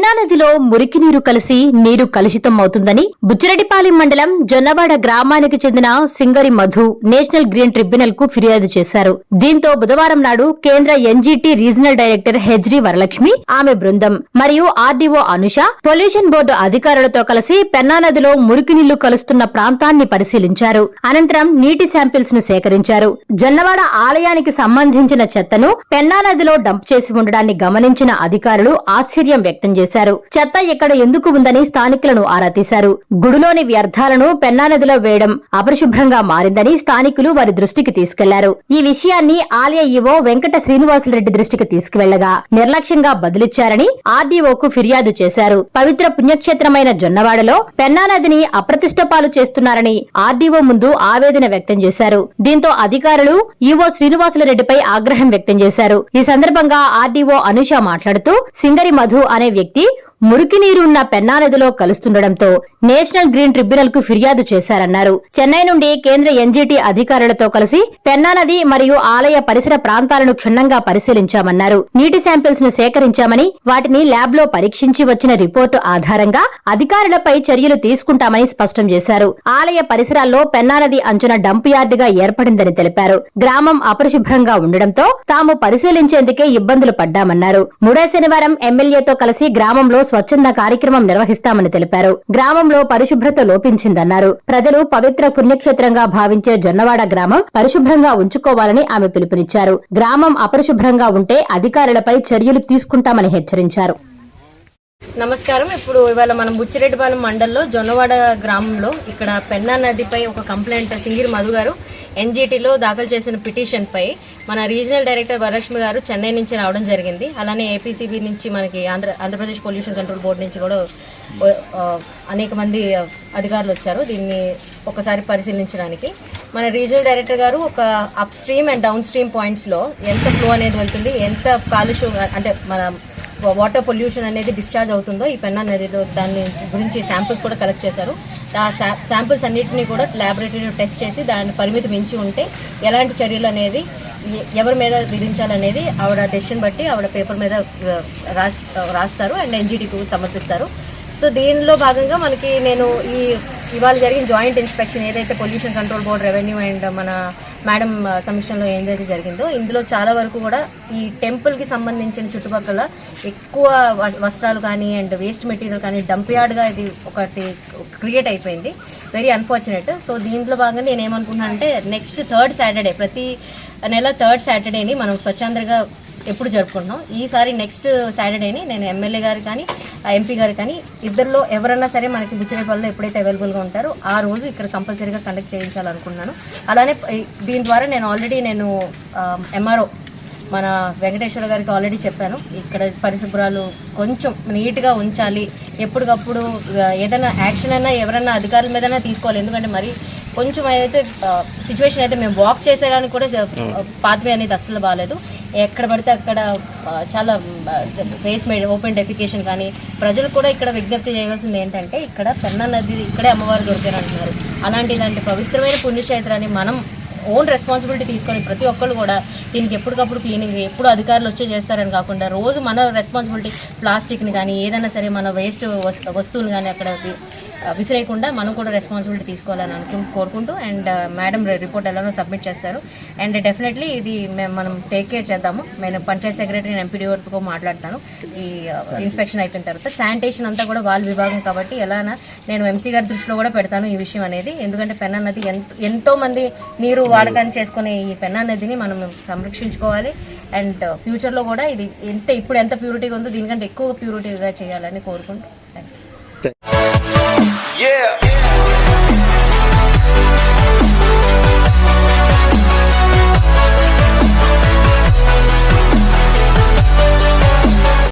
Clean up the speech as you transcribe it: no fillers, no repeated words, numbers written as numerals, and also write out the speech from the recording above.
పెన్నా నదిలో మురికి నీరు కలిసి నీరు కలుషితం అవుతుందని బుచ్చిరెడ్డిపాలెం మండలం జొన్నవాడ గ్రామానికి చెందిన Singari Madhu national green tribunal కు ఫిర్యాదు చేశారు. దీంతో బుధవారం నాడు కేంద్ర NGT regional director HD Varalakshmi, ఆమె బృందం మరియు ఆర్డీఓ అనుష పొల్యూషన్ బోర్డు అధికారులతో కలిసి పెన్నా నదిలో మురికి నీళ్లు కలుస్తున్న ప్రాంతాన్ని పరిశీలించారు. అనంతరం నీటి శాంపిల్స్ ను సేకరించారు. జొన్నవాడ ఆలయానికి సంబంధించిన చెత్తను పెన్నా నదిలో డంప్ చేసి ఉండడాన్ని గమనించిన అధికారులు ఆశ్చర్యం వ్యక్తం చేశారు. చెత్త ఇక్కడ ఎందుకు ఉందని స్థానికులను ఆరా తీశారు. గుడిలోని వ్యర్థాలను పెన్నా నదిలో వేయడం అపరిశుభ్రంగా మారిందని స్థానికులు వారి దృష్టికి తీసుకెళ్లారు. ఈ విషయాన్ని ఆలయ ఈవో వెంకట శ్రీనివాసులరెడ్డి దృష్టికి తీసుకువెళ్లగా నిర్లక్ష్యంగా బదులిచ్చారని ఆర్డీఓకు ఫిర్యాదు చేశారు. పవిత్ర పుణ్యక్షేత్రమైన జొన్నవాడలో పెన్నా నదిని అప్రతిష్టపాలు చేస్తున్నారని ఆర్డీఓ ముందు ఆవేదన వ్యక్తం చేశారు. దీంతో అధికారులు ఈవో శ్రీనివాసులరెడ్డిపై ఆగ్రహం వ్యక్తం చేశారు. ఈ సందర్భంగా ఆర్డీఓ అనుష మాట్లాడుతూ సింగరి మధు అనే వ్యక్తి మురికి నీరు ఉన్న పెన్నా నదిలో కలుస్తుండటంతో నేషనల్ గ్రీన్ ట్రిబ్యునల్ కు ఫిర్యాదు చేశారన్నారు. చెన్నై నుండి కేంద్ర ఎన్జీటీ అధికారులతో కలిసి పెన్నా నది మరియు ఆలయ పరిసర ప్రాంతాలను క్షుణ్ణంగా పరిశీలించామన్నారు. నీటి శాంపిల్స్ ను సేకరించామని, వాటిని ల్యాబ్ లో పరీక్షించి వచ్చిన రిపోర్టు ఆధారంగా అధికారులపై చర్యలు తీసుకుంటామని స్పష్టం చేశారు. ఆలయ పరిసరాల్లో పెన్నా నది అంచున డంప్ యార్డుగా ఏర్పడిందని తెలిపారు. గ్రామం అపరిశుభ్రంగా ఉండడంతో తాము పరిశీలించేందుకే ఇబ్బందులు పడ్డామన్నారు. మూడో శనివారం ఎమ్మెల్యేతో కలిసి గ్రామంలో స్వచ్ఛంద కార్యక్రమం నిర్వహిస్తామని తెలిపారు. గ్రామంలో పరిశుభ్రత లోపించిందన్నారు. ప్రజలు పవిత్ర పుణ్యక్షేత్రంగా భావించే జొన్నవాడ గ్రామం పరిశుభ్రంగా ఉంచుకోవాలని ఆమె పిలుపునిచ్చారు. గ్రామం అపరిశుభ్రంగా ఉంటే అధికారులపై చర్యలు తీసుకుంటామని హెచ్చరించారు. నమస్కారం. ఇప్పుడు ఇవాళ మనం బుచ్చిరెడ్డిపాలెం మండలంలో జొన్నవాడ గ్రామంలో ఇక్కడ పెన్నా నదిపై ఒక కంప్లైంట్ సింగిరి మధు గారు ఎన్జీటీలో దాఖలు చేసిన పిటిషన్ పై మన రీజనల్ డైరెక్టర్ వరలక్ష్మి గారు చెన్నై నుంచి రావడం జరిగింది. అలానే ఏపీసీబీ నుంచి మనకి ఆంధ్రప్రదేశ్ పొల్యూషన్ కంట్రోల్ బోర్డు నుంచి కూడా అనేక మంది అధికారులు వచ్చారు దీన్ని ఒకసారి పరిశీలించడానికి. మన రీజనల్ డైరెక్టర్ గారు ఒక upstream and downstream పాయింట్స్లో ఎంత ఫ్లో అనేది వెళ్తుంది, ఎంత కాలుష్యం అంటే మన వాటర్ పొల్యూషన్ అనేది డిశ్చార్జ్ అవుతుందో ఈ పెన్నా నదిలో దాని గురించి శాంపిల్స్ కూడా కలెక్ట్ చేశారు. ఆ శాంపిల్స్ అన్నింటినీ కూడా ల్యాబొరేటరీలో టెస్ట్ చేసి దాని పరిమితి మించి ఉంటే ఎలాంటి చర్యలు అనేది ఎవరి మీద విధించాలనేది ఆవిడ డెసిషన్ బట్టి ఆవిడ పేపర్ మీద రాస్తారు అండ్ ఎన్జీటీకి సమర్పిస్తారు. సో దీనిలో భాగంగా మనకి నేను ఇవాళ జరిగిన జాయింట్ ఇన్స్పెక్షన్ ఏదైతే pollution control board, revenue and మన మేడం సమీక్షంలో ఏదైతే జరిగిందో ఇందులో చాలా వరకు కూడా ఈ టెంపుల్కి సంబంధించిన చుట్టుపక్కల ఎక్కువ వస్త్రాలు కానీ అండ్ వేస్ట్ మెటీరియల్ కానీ డంప్ యార్డ్గా ఇది ఒకటి క్రియేట్ అయిపోయింది. Very unfortunate. సో దీంట్లో భాగంగా నేను ఏమనుకుంటున్నాను అంటే నెక్స్ట్ థర్డ్ సాటర్డే, ప్రతి నెల థర్డ్ సాటర్డేని మనం స్వచ్ఛందంగా ఎప్పుడు జరుపుకుంటున్నాం. ఈసారి నెక్స్ట్ సాటర్డేని నేను ఎమ్మెల్యే గారు కానీ ఎంపీ గారు కానీ ఇద్దరిలో ఎవరన్నా సరే మనకి బుచ్చిరెడ్డిపాలెంలో ఎప్పుడైతే అవైలబుల్గా ఉంటారో ఆ రోజు ఇక్కడ కంపల్సరీగా కండక్ట్ చేయించాలనుకుంటున్నాను. అలానే దీని ద్వారా నేను ఆల్రెడీ ఎంఆర్ఓ మన వెంకటేశ్వర గారికి ఆల్రెడీ చెప్పాను, ఇక్కడ పరిశుభ్రాలు కొంచెం నీట్గా ఉంచాలి, ఎప్పటికప్పుడు ఏదైనా యాక్షన్ అయినా ఎవరైనా అధికారుల మీదైనా తీసుకోవాలి. ఎందుకంటే మరి కొంచెం అయితే సిచ్యువేషన్ అయితే మేము వాక్ చేసేయడానికి కూడా పాత్వే అనేది అస్సలు బాగాలేదు. ఎక్కడ పడితే అక్కడ చాలా వేస్ట్ ఓపెన్ డెఫికేషన్ కానీ ప్రజలు కూడా ఇక్కడ విజ్ఞప్తి చేయవలసింది ఏంటంటే ఇక్కడ పెన్నా నది ఇక్కడే అమ్మవారు దొరికారు అంటున్నారు. ఇలాంటి పవిత్రమైన పుణ్యక్షేత్రాన్ని మనం ఓన్ రెస్పాన్సిబిలిటీ తీసుకొని ప్రతి ఒక్కళ్ళు కూడా దీనికి ఎప్పటికప్పుడు క్లీనింగ్ ఎప్పుడు అధికారులు వచ్చే చేస్తారని కాకుండా రోజు మన రెస్పాన్సిబిలిటీ ప్లాస్టిక్ని కానీ ఏదైనా సరే మన వేస్ట్ వస్తువులు కానీ అక్కడ విసిరేయకుండా మనం కూడా రెస్పాన్సిబిలిటీ తీసుకోవాలని కోరుకుంటూ అండ్ మేడం రిపోర్ట్ ఎలానో సబ్మిట్ చేస్తారు అండ్ డెఫినెట్లీ ఇది మనం టేక్ కేర్ చేద్దాము. నేను పంచాయత్ సెక్రటరీ ఎంపీడీఓతో మాట్లాడతాను ఈ ఇన్స్పెక్షన్ అయిపోయిన తర్వాత. శానిటేషన్ అంతా కూడా వాళ్ళ విభాగం కాబట్టి ఎలానా నేను ఎంసీ గారి దృష్టిలో కూడా పెడతాను ఈ విషయం అనేది. ఎందుకంటే పెన్నా నది ఎంతో మంది నీరు వాడకాన్ని చేసుకునే ఈ పెన్నా నదిని మనం సంరక్షించుకోవాలి అండ్ ఫ్యూచర్లో కూడా ఇది ఇప్పుడు ఎంత ప్యూరిటీగా ఉందో దీనికంటే ఎక్కువ ప్యూరిటీగా చేయాలని కోరుకుంటూ. Yeah.